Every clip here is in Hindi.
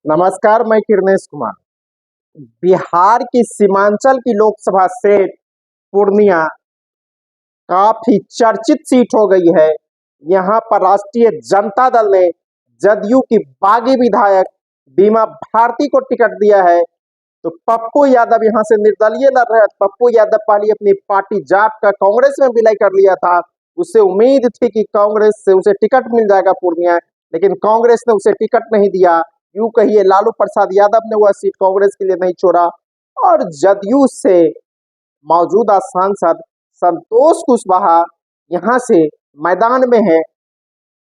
नमस्कार, मैं किरनेश कुमार। बिहार की सीमांचल की लोकसभा सीट पूर्णिया काफी चर्चित सीट हो गई है। यहाँ पर राष्ट्रीय जनता दल ने जदयू की बागी विधायक बीमा भारती को टिकट दिया है। तो पप्पू यादव यहाँ से निर्दलीय लड़ रहे हैं। पप्पू यादव पहले अपनी पार्टी जाप का कांग्रेस में विलय कर लिया था। उसे उम्मीद थी कि कांग्रेस से उसे टिकट मिल जाएगा पूर्णिया, लेकिन कांग्रेस ने उसे टिकट नहीं दिया। यूं कहिए लालू प्रसाद यादव ने वह सीट कांग्रेस के लिए नहीं छोड़ा और जदयू से मौजूदा सांसद संतोष कुशवाहा यहाँ से मैदान में है।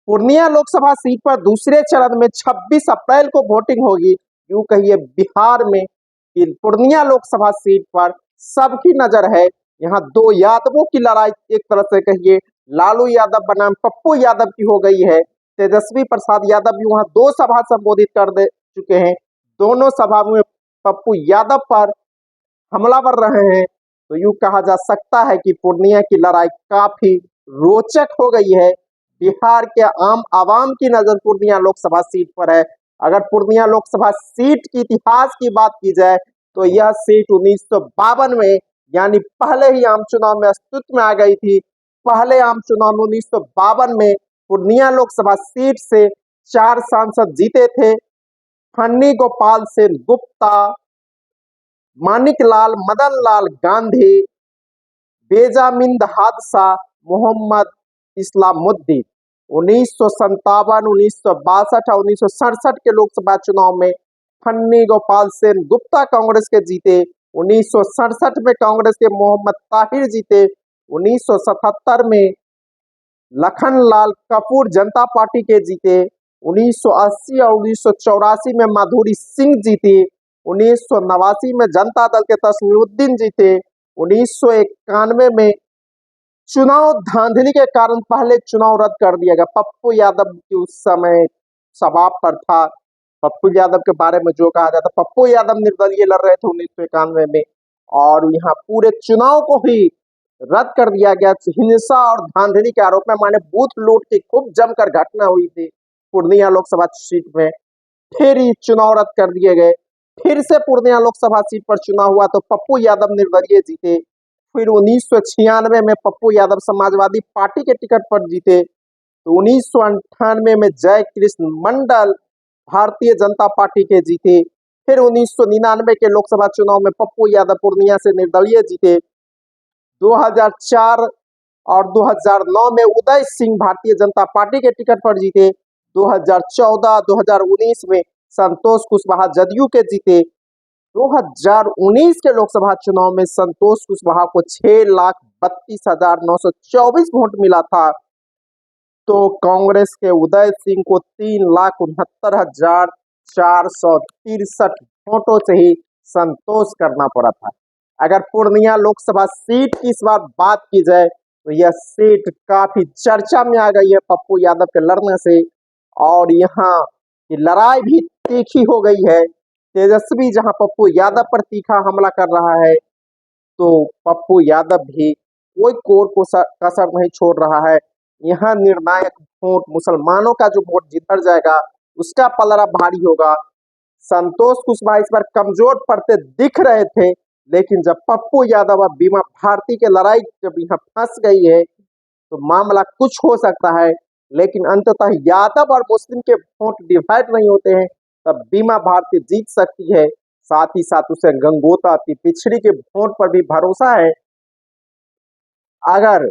पूर्णिया लोकसभा सीट पर दूसरे चरण में 26 अप्रैल को वोटिंग होगी। यूं कहिए बिहार में कि पूर्णिया लोकसभा सीट पर सबकी नजर है। यहाँ दो यादवों की लड़ाई एक तरह से कहिए लालू यादव बनाम पप्पू यादव की हो गई है। तेजस्वी प्रसाद यादव भी वहां दो सभा संबोधित कर दे चुके हैं। दोनों सभा में पप्पू यादव पर हमलावर रहे हैं। तो यूं कहा जा सकता है कि पूर्णिया की लड़ाई काफी रोचक हो गई है। बिहार के आम आवाम की नजर पूर्णिया लोकसभा सीट पर है। अगर पूर्णिया लोकसभा सीट की इतिहास की बात की जाए तो यह सीट 1952 में यानी पहले ही आम चुनाव में अस्तित्व में आ गई थी। पहले आम चुनाव में 1952 में पूर्णिया लोकसभा सीट से 4 सांसद जीते थे। फन्नी गोपाल सेन गुप्ता, मानिकलाल मदन लाल गांधी, बेजामिंद हादसा, मोहम्मद इस्लामुद्दीन। 1957, 1962 और 1967 के लोकसभा चुनाव में फन्नी गोपाल सेन गुप्ता कांग्रेस के जीते। 1967 में कांग्रेस के मोहम्मद ताहिर जीते। 1977 में लखनलाल कपूर जनता पार्टी के जीते। 1980 और 1984 में माधुरी सिंह जीती। 1989 में जनता दल के तस्मीउद्दीन जीते। 1991 में चुनाव धांधली के कारण पहले चुनाव रद्द कर दिया गया। पप्पू यादव की उस समय सभा पर था। पप्पू यादव के बारे में जो कहा जाता, पप्पू यादव निर्दलीय लड़ रहे थे 1991 में और यहाँ पूरे चुनाव को ही रद्द कर दिया गया हिंसा और धांधली के आरोप में। माने बूथ लूट की खूब जमकर घटना हुई थी पूर्णिया लोकसभा सीट में। फिर ही चुनाव रद्द कर दिए गए। फिर से पूर्णिया लोकसभा सीट पर चुनाव हुआ तो पप्पू यादव निर्दलीय जीते। फिर 1996 में पप्पू यादव समाजवादी पार्टी के टिकट पर जीते। तो 1998 में जय कृष्ण मंडल भारतीय जनता पार्टी के जीते। फिर 1999 के लोकसभा चुनाव में पप्पू यादव पूर्णिया से निर्दलीय जीते। 2004 और 2009 में उदय सिंह भारतीय जनता पार्टी के टिकट पर जीते। 2014, 2019 में संतोष कुशवाहा जदयू के जीते। 2019 के लोकसभा चुनाव में संतोष कुशवाहा को 6,32,924 वोट मिला था। तो कांग्रेस के उदय सिंह को 3,69,463 वोटों से ही संतोष करना पड़ा था। अगर पूर्णिया लोकसभा सीट की इस बार बात की जाए तो यह सीट काफी चर्चा में आ गई है पप्पू यादव के लड़ने से और यहाँ की लड़ाई भी तीखी हो गई है। तेजस्वी जहां पप्पू यादव पर तीखा हमला कर रहा है तो पप्पू यादव भी कोई कोर को कसर नहीं छोड़ रहा है। यहाँ निर्णायक वोट मुसलमानों का जो वोट जिधर जाएगा उसका पलड़ा भारी होगा। संतोष कुशवाहा इस बार कमजोर पड़ते दिख रहे थे, लेकिन जब पप्पू यादव और बीमा भारती की लड़ाई जब यहाँ फंस गई है तो मामला कुछ हो सकता है। लेकिन अंततः यादव और मुस्लिम के वोट डिवाइड नहीं होते हैं, तब बीमा भारती जीत सकती है। साथ ही साथ उसे गंगोता पिछड़ी के वोट पर भी भरोसा है। अगर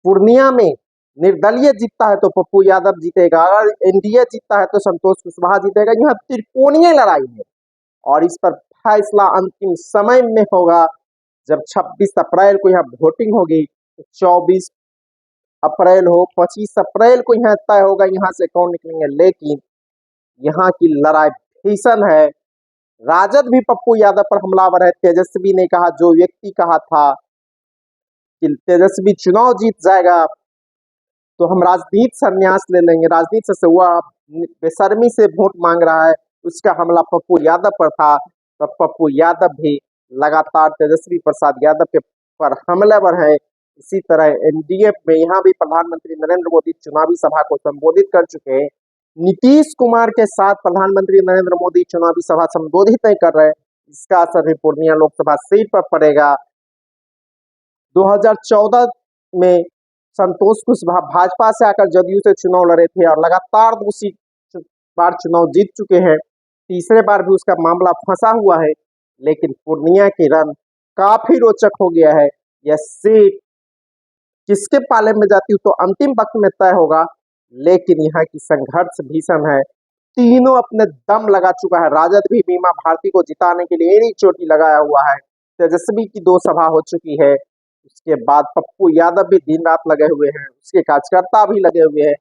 पूर्णिया में निर्दलीय जीतता है तो पप्पू यादव जीतेगा, अगर एनडीए जीतता है तो संतोष कुशवाहा जीतेगा। यह त्रिकोणीय लड़ाई है और इस पर फैसला अंतिम समय में होगा जब 26 अप्रैल को यहाँ वोटिंग होगी। 24 अप्रैल हो 25 अप्रैल को यहाँ तय होगा यहाँ से कौन निकलेंगे। लेकिन यहाँ की लड़ाई भीषण है। राजद भी पप्पू यादव पर हमलावर है। तेजस्वी ने कहा, जो व्यक्ति कहा था कि तेजस्वी चुनाव जीत जाएगा तो हम राजनीति संन्यास ले लेंगे, राजनीति से वह बेशर्मी से वोट मांग रहा है, उसका हमला पप्पू यादव पर था। तब पप्पू यादव भी लगातार तेजस्वी प्रसाद यादव के पर हमलावर है। इसी तरह एनडीए में यहाँ भी प्रधानमंत्री नरेंद्र मोदी चुनावी सभा को संबोधित कर चुके हैं। नीतीश कुमार के साथ प्रधानमंत्री नरेंद्र मोदी चुनावी सभा संबोधित नहीं कर रहे, इसका असर भी पूर्णिया लोकसभा सीट पर पड़ेगा। 2014 में संतोष कुशवाहा भाजपा से आकर जदयू से चुनाव लड़े थे और लगातार दूसरी बार चुनाव जीत चुके हैं। तीसरे बार भी उसका मामला फंसा हुआ है, लेकिन पूर्णिया की रन काफी रोचक हो गया है। यह सीट किसके पाले में जाती है तो अंतिम वक्त में तय होगा, लेकिन यहाँ की संघर्ष भीषण है। तीनों अपने दम लगा चुका है। राजद भी बीमा भारती को जिताने के लिए एड़ी चोटी लगाया हुआ है। तेजस्वी की 2 सभा हो चुकी है। उसके बाद पप्पू यादव भी दिन रात लगे हुए हैं, उसके कार्यकर्ता भी लगे हुए हैं।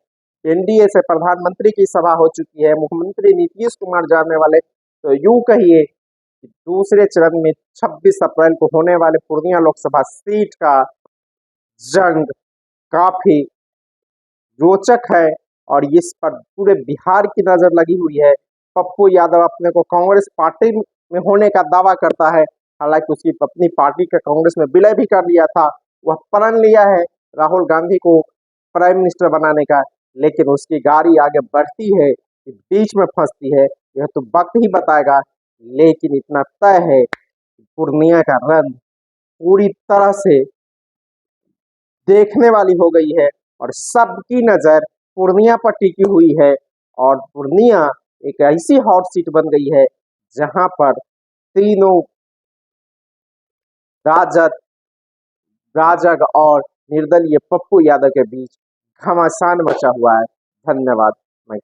एनडीए से प्रधानमंत्री की सभा हो चुकी है, मुख्यमंत्री नीतीश कुमार जाने वाले। तो यूं कहिए कि दूसरे चरण में 26 अप्रैल को होने वाले पूर्णिया लोकसभा सीट का जंग काफी रोचक है और इस पर पूरे बिहार की नजर लगी हुई है। पप्पू यादव अपने को कांग्रेस पार्टी में होने का दावा करता है, हालांकि उसकी अपनी पार्टी का कांग्रेस में विलय भी कर लिया था। वह प्रण लिया है राहुल गांधी को प्राइम मिनिस्टर बनाने का, लेकिन उसकी गाड़ी आगे बढ़ती है कि बीच में फंसती है, यह तो वक्त ही बताएगा। लेकिन इतना तय है कि पूर्णिया का रन पूरी तरह से देखने वाली हो गई है और सबकी नजर पूर्णिया पर टिकी हुई है। और पूर्णिया एक ऐसी हॉट सीट बन गई है जहां पर तीनों राजद, राजग और निर्दलीय पप्पू यादव के बीच घमासान मचा हुआ है। धन्यवाद। मैं